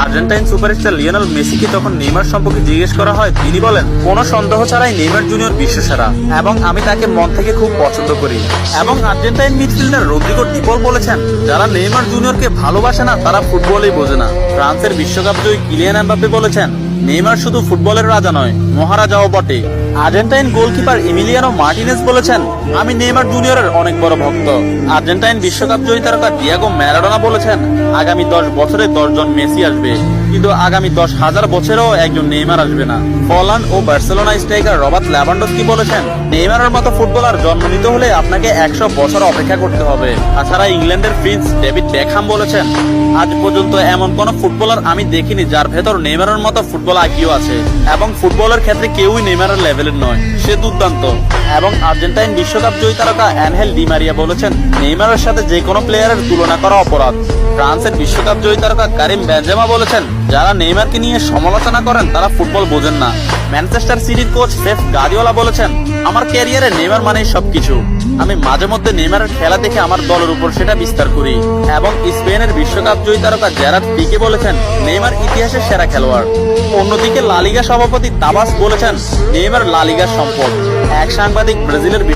Argentine superstar Lionel মেসিকে যখন Neymar সম্পর্কে জিজ্ঞেস করা হয়, তিনি বলেন, কোনো সন্দেহ ছাড়াই নেইমার জুনিয়র বিশ্বসেরা এবং আমি তাকে মন থেকে খুব পছন্দ করি। এবং আর্জেন্টাইন মিডফিল্ডার রদ্রিগো ডি পল বলেছেন, যারা নেইমার জুনিয়রকে ভালোবাসে না তারা ফুটবলই বোঝে না। ফ্রান্সের বিশ্বকাপ জয়ী কিলিয়ান এমবাপ্পে বলেছেন, নেইমার শুধু ফুটবলের রাজা নয়, মহারাজাও বটে। আর্জেন্টাইন গোলকিপার এমিলিয়ানো মার্টিনেজ বলেছেন, আমি নেইমার জুনিয়রের অনেক বড় ভক্ত। আর্জেন্টাইন বিশ্বকাপ জয়ী তারকা ডিয়েগো ম্যারাডোনা বলেছেন, আগামী 10 বছরে 10 জন মেসি আসবে, কিন্তু আগামী 10,000 বছরেও একজন নেইমার আসবে না। পোল্যান্ড ও বার্সেলোনা স্ট্রাইকার রবার্ট লেভানডস্কি বলেছেন, নেইমারের মতো ফুটবলার জন্ম নিতে হলে আপনাকে 100 বছর অপেক্ষা করতে হবে। তাছাড়া ইংল্যান্ডের প্রিন্স ডেভিড বেকহাম বলেছেন, আজ পর্যন্ত এমন কোন ফুটবলার আমি দেখিনি যার ভেতর নেইমারের মতো ফুটবল আইকিউ আছে, এবং ফুটবলের ক্ষেত্রে কেউই নেইমারের লেভেলের নয়, সে দুর্দান্ত। এবং আর্জেন্টাইন বিশ্বকাপ জয়ী তারকা অ্যানহেল ডি মারিয়া বলেছেন, নেইমারের সাথে যে কোনো প্লেয়ারের তুলনা করা অপরাধ। ফ্রান্সের বিশ্বকাপ জয়ী তারকা কারিম বেনজেমা বলেছেন, যারা নেইমারকে নিয়ে সমালোচনা করেন তারা ফুটবল বোঝেন না। ম্যানচেস্টার সিটির কোচ পেপ গার্দিওলা বলেছেন, আমার ক্যারিয়ারে নেইমার মানেই সবকিছু। আমি মাঝে মধ্যে নেইমারের খেলা দেখে আমার দলের উপর সেটা বিস্তার করি। এবং স্পেনের বিশ্বকাপ জয়ী তারকা জেরার্ড পিকে বলেছেন, নেইমার ইতিহাসের সেরা খেলোয়াড়। অন্যদিকে লা লিগা সভাপতি তাবাস বলেছেন, নেইমার লা লিগার সম্পদ। এক সাংবাদিক ব্রাজিলের